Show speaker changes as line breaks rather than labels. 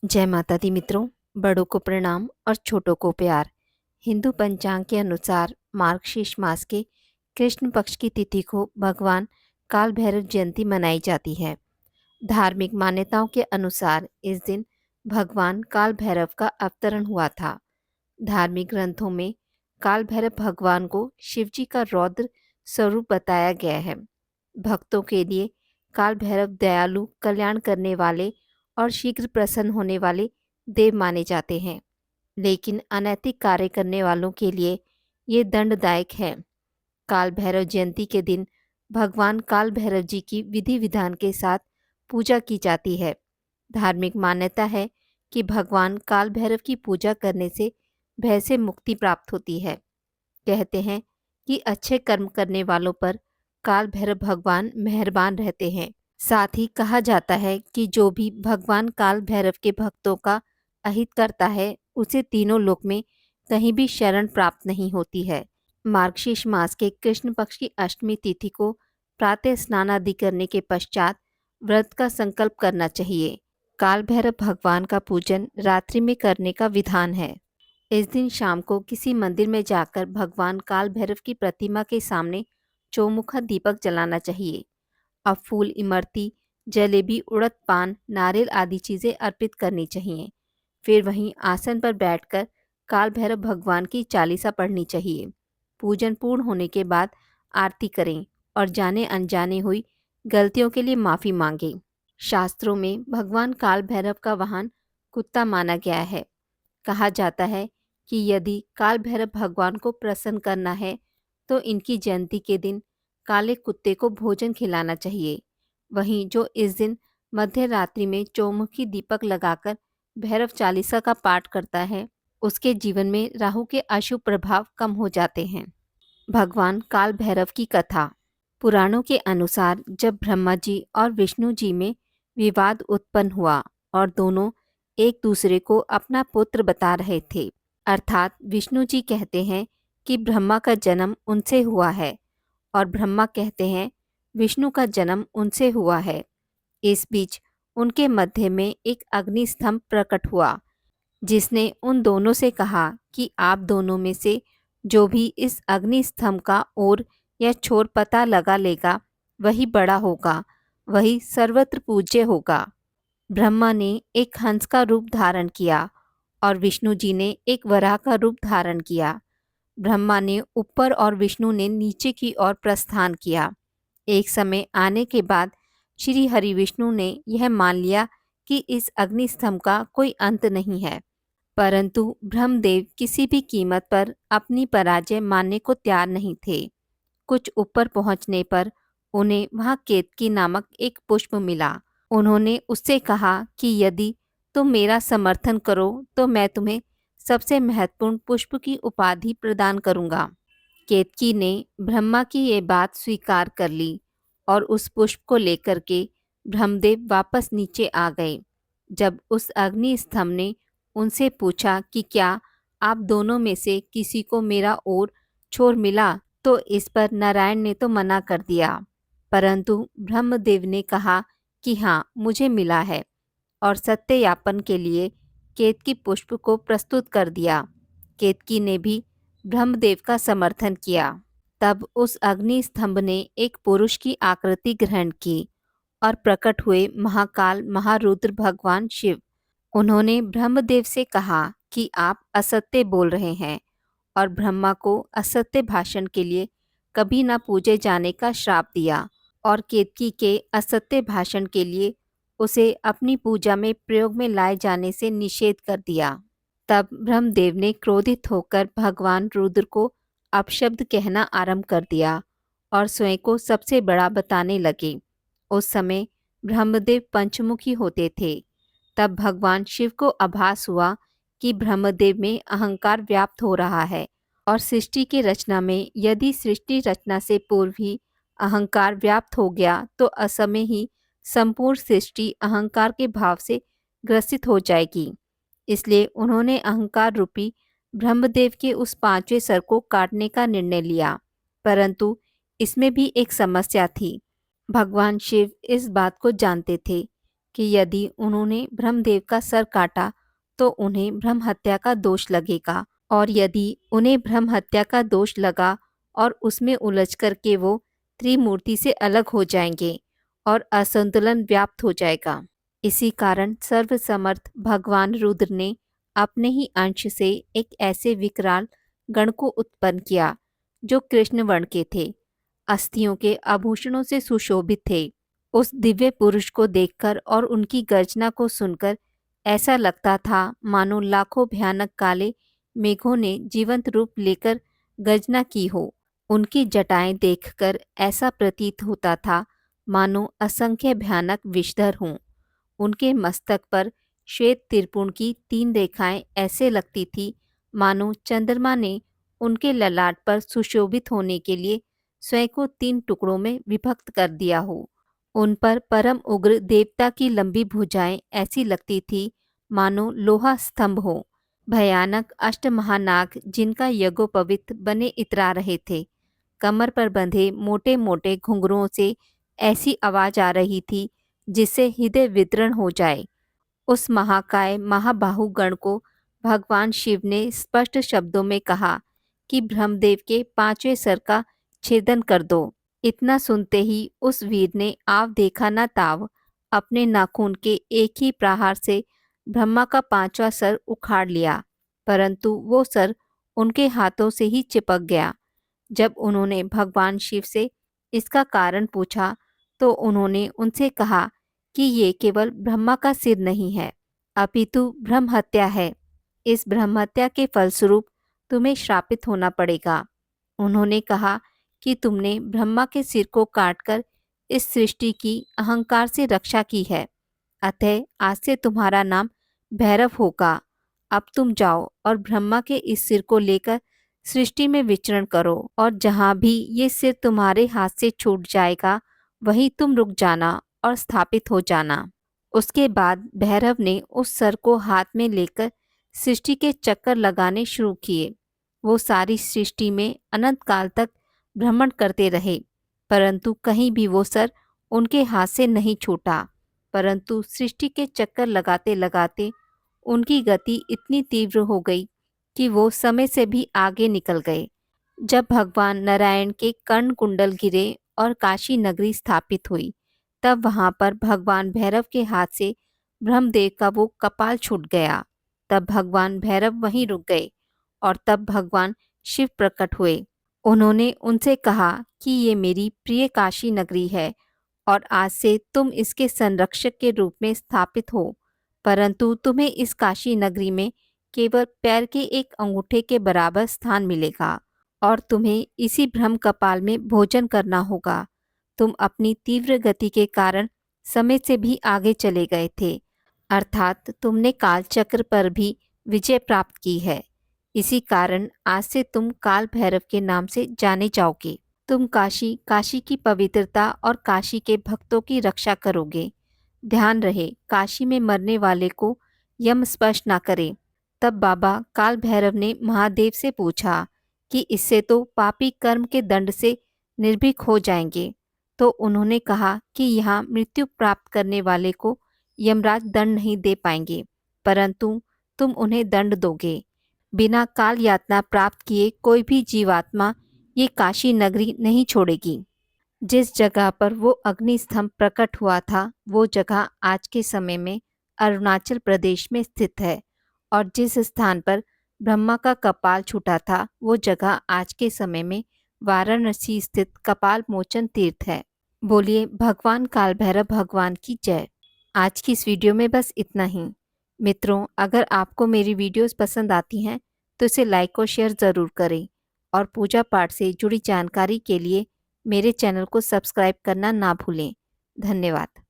जय माता दी मित्रों। बड़ों को प्रणाम और छोटों को प्यार। हिंदू पंचांग के अनुसार मार्गशीर्ष मास के कृष्ण पक्ष की तिथि को भगवान काल भैरव जयंती मनाई जाती है। धार्मिक मान्यताओं के अनुसार इस दिन भगवान काल भैरव का अवतरण हुआ था। धार्मिक ग्रंथों में काल भैरव भगवान को शिवजी का रौद्र स्वरूप बताया गया है। भक्तों के लिए काल भैरव दयालु, कल्याण करने वाले और शीघ्र प्रसन्न होने वाले देव माने जाते हैं, लेकिन अनैतिक कार्य करने वालों के लिए ये दंडदायक है। काल भैरव जयंती के दिन भगवान काल भैरव जी की विधि विधान के साथ पूजा की जाती है। धार्मिक मान्यता है कि भगवान काल भैरव की पूजा करने से भय से मुक्ति प्राप्त होती है। कहते हैं कि अच्छे कर्म करने वालों पर काल भैरव भगवान मेहरबान रहते हैं। साथ ही कहा जाता है कि जो भी भगवान काल भैरव के भक्तों का अहित करता है, उसे तीनों लोक में कहीं भी शरण प्राप्त नहीं होती है। मार्गशीर्ष मास के कृष्ण पक्ष की अष्टमी तिथि को प्रातः स्नान आदि करने के पश्चात व्रत का संकल्प करना चाहिए। काल भैरव भगवान का पूजन रात्रि में करने का विधान है। इस दिन शाम को किसी मंदिर में जाकर भगवान काल भैरव की प्रतिमा के सामने चौमुखा दीपक जलाना चाहिए। अब फूल, इमरती, जलेबी, उड़द पान, नारियल आदि चीज़ें अर्पित करनी चाहिए। फिर वहीं आसन पर बैठकर काल भैरव भगवान की चालीसा पढ़नी चाहिए। पूजन पूर्ण होने के बाद आरती करें और जाने अनजाने हुई गलतियों के लिए माफ़ी मांगें। शास्त्रों में भगवान काल भैरव का वाहन कुत्ता माना गया है। कहा जाता है कि यदि काल भैरव भगवान को प्रसन्न करना है तो इनकी जयंती के दिन काले कुत्ते को भोजन खिलाना चाहिए। वहीं जो इस दिन मध्य रात्रि में चौमुखी दीपक लगाकर भैरव चालीसा का पाठ करता है, उसके जीवन में राहु के अशुभ प्रभाव कम हो जाते हैं। भगवान काल भैरव की कथा। पुराणों के अनुसार जब ब्रह्मा जी और विष्णु जी में विवाद उत्पन्न हुआ और दोनों एक दूसरे को अपना पुत्र बता रहे थे, अर्थात विष्णु जी कहते हैं कि ब्रह्मा का जन्म उनसे हुआ है और ब्रह्मा कहते हैं विष्णु का जन्म उनसे हुआ है। इस बीच उनके मध्य में एक अग्नि स्तंभ प्रकट हुआ, जिसने उन दोनों से कहा कि आप दोनों में से जो भी इस अग्नि स्तंभ का ओर या छोर पता लगा लेगा, वही बड़ा होगा, वही सर्वत्र पूज्य होगा। ब्रह्मा ने एक हंस का रूप धारण किया और विष्णु जी ने एक वराह का रूप धारण किया। ब्रह्मा ने ऊपर और विष्णु ने नीचे की ओर प्रस्थान किया। एक समय आने के बाद श्री हरि विष्णु ने यह मान लिया कि इस अग्नि स्तंभ का कोई अंत नहीं है, परंतु ब्रह्मदेव किसी भी कीमत पर अपनी पराजय मानने को तैयार नहीं थे। कुछ ऊपर पहुंचने पर उन्हें वहां केतकी नामक एक पुष्प मिला। उन्होंने उससे कहा कि यदि तुम मेरा समर्थन करो तो मैं तुम्हें सबसे महत्वपूर्ण पुष्प की उपाधि प्रदान करूंगा। केतकी ने ब्रह्मा की ये बात स्वीकार कर ली और उस पुष्प को लेकर के ब्रह्मदेव वापस नीचे आ गए। जब उस अग्नि स्तंभ ने उनसे पूछा कि क्या आप दोनों में से किसी को मेरा और छोर मिला, तो इस पर नारायण ने तो मना कर दिया, परंतु ब्रह्मदेव ने कहा कि हाँ, मुझे मिला है और सत्यापन के लिए केतकी पुष्प को प्रस्तुत कर दिया। केतकी ने भी ब्रह्मदेव का समर्थन किया। तब उस अग्नि स्तंभ ने एक पुरुष की आकृति ग्रहण की और प्रकट हुए महाकाल महारुद्र भगवान शिव। उन्होंने ब्रह्मदेव से कहा कि आप असत्य बोल रहे हैं और ब्रह्मा को असत्य भाषण के लिए कभी न पूजे जाने का श्राप दिया और केतकी के असत्य भाषण के लिए उसे अपनी पूजा में प्रयोग में लाए जाने से निषेध कर दिया। तब ब्रह्मदेव ने क्रोधित होकर भगवान रुद्र को अपशब्द कहना आरंभ कर दिया और स्वयं को सबसे बड़ा बताने लगे। उस समय ब्रह्मदेव पंचमुखी होते थे। तब भगवान शिव को आभास हुआ कि ब्रह्मदेव में अहंकार व्याप्त हो रहा है और सृष्टि की रचना में यदि सृष्टि रचना से पूर्व ही अहंकार व्याप्त हो गया तो असमय ही संपूर्ण सृष्टि अहंकार के भाव से ग्रसित हो जाएगी। इसलिए उन्होंने अहंकार रूपी ब्रह्मदेव के उस पांचवें सर को काटने का निर्णय लिया, परंतु इसमें भी एक समस्या थी। भगवान शिव इस बात को जानते थे कि यदि उन्होंने ब्रह्मदेव का सर काटा तो उन्हें ब्रह्म हत्या का दोष लगेगा, और यदि उन्हें ब्रह्म हत्या का दोष लगा और उसमें उलझ कर के वो त्रिमूर्ति से अलग हो जाएंगे और असंतुलन व्याप्त हो जाएगा। इसी कारण सर्वसमर्थ भगवान रुद्र ने अपने ही अंश से एक ऐसे विकराल गण को उत्पन्न किया जो कृष्ण वर्ण के थे, अस्थियों के आभूषणों से सुशोभित थे। उस दिव्य पुरुष को देखकर और उनकी गर्जना को सुनकर ऐसा लगता था मानो लाखों भयानक काले मेघों ने जीवंत रूप लेकर गर्जना की हो। उनकी जटाएं देखकर ऐसा प्रतीत होता था मानो असंख्य भयानक विषधर हों। उनके मस्तक पर श्वेत त्रिपुण की 3 रेखाएं ऐसे लगती थी मानो चंद्रमा ने उनके ललाट पर सुशोभित होने के लिए स्वयं को 3 टुकड़ों में विभक्त कर दिया हो। उन पर परम उग्र देवता की लंबी भुजाएं ऐसी लगती थी मानो लोहा स्तंभ हो। भयानक अष्टमहानाग जिनका यज्ञोपवीत बने इतरा रहे थे। कमर पर बंधे मोटे मोटे घुंघरुओं से ऐसी आवाज आ रही थी जिससे हृदय विदीर्ण हो जाए। उस महाकाय महाबाहु गण को भगवान शिव ने स्पष्ट शब्दों में कहा कि ब्रह्मदेव के 5वें सर का छेदन कर दो। इतना सुनते ही उस वीर ने आव देखा न ताव अपने नाखून के एक ही प्रहार से ब्रह्मा का 5वां सर उखाड़ लिया, परंतु वो सर उनके हाथों से ही चिपक गया। जब उन्होंने भगवान शिव से इसका कारण पूछा तो उन्होंने उनसे कहा कि ये केवल ब्रह्मा का सिर नहीं है, अपितु ब्रह्म हत्या है। इस ब्रह्म हत्या के फलस्वरूप तुम्हें श्रापित होना पड़ेगा। उन्होंने कहा कि तुमने ब्रह्मा के सिर को काटकर इस सृष्टि की अहंकार से रक्षा की है, अतः आज से तुम्हारा नाम भैरव होगा। अब तुम जाओ और ब्रह्मा के इस सिर को लेकर सृष्टि में विचरण करो, और जहाँ भी ये सिर तुम्हारे हाथ से छूट जाएगा वहीं तुम रुक जाना और स्थापित हो जाना। उसके बाद भैरव ने उस सर को हाथ में लेकर सृष्टि के चक्कर लगाने शुरू किए। वो सारी सृष्टि में अनंत काल तक भ्रमण करते रहे, परंतु कहीं भी वो सर उनके हाथ से नहीं छूटा। परंतु सृष्टि के चक्कर लगाते लगाते उनकी गति इतनी तीव्र हो गई कि वो समय से भी आगे निकल गए। जब भगवान नारायण के कर्ण कुंडल गिरे और काशी नगरी स्थापित हुई, तब वहां पर भगवान भैरव के हाथ से ब्रह्मदेव का वो कपाल छूट गया। तब भगवान भैरव वहीं रुक गए और तब भगवान शिव प्रकट हुए। उन्होंने उनसे कहा कि ये मेरी प्रिय काशी नगरी है और आज से तुम इसके संरक्षक के रूप में स्थापित हो, परंतु तुम्हें इस काशी नगरी में केवल पैर के एक अंगूठे के बराबर स्थान मिलेगा और तुम्हें इसी ब्रह्म कपाल में भोजन करना होगा। तुम अपनी तीव्र गति के कारण समय से भी आगे चले गए थे, अर्थात तुमने काल चक्र पर भी विजय प्राप्त की है। इसी कारण आज से तुम काल भैरव के नाम से जाने जाओगे। तुम काशी, काशी की पवित्रता और काशी के भक्तों की रक्षा करोगे। ध्यान रहे काशी में मरने वाले को यम स्पर्श ना करे। तब बाबा काल भैरव ने महादेव से पूछा कि इससे तो पापी कर्म के दंड से निर्भीक हो जाएंगे। तो उन्होंने कहा कि यहाँ मृत्यु प्राप्त करने वाले को यमराज दंड नहीं दे पाएंगे, परंतु तुम उन्हें दंड दोगे। बिना काल यातना प्राप्त किए कोई भी जीवात्मा ये काशी नगरी नहीं छोड़ेगी। जिस जगह पर वो अग्नि स्तंभ प्रकट हुआ था वो जगह आज के समय में अरुणाचल प्रदेश में स्थित है, और जिस स्थान पर ब्रह्मा का कपाल छूटा था वो जगह आज के समय में वाराणसी स्थित कपाल मोचन तीर्थ है। बोलिए भगवान काल भैरव भगवान की जय। आज की इस वीडियो में बस इतना ही। मित्रों, अगर आपको मेरी वीडियोस पसंद आती हैं तो इसे लाइक और शेयर ज़रूर करें, और पूजा पाठ से जुड़ी जानकारी के लिए मेरे चैनल को सब्सक्राइब करना ना भूलें। धन्यवाद।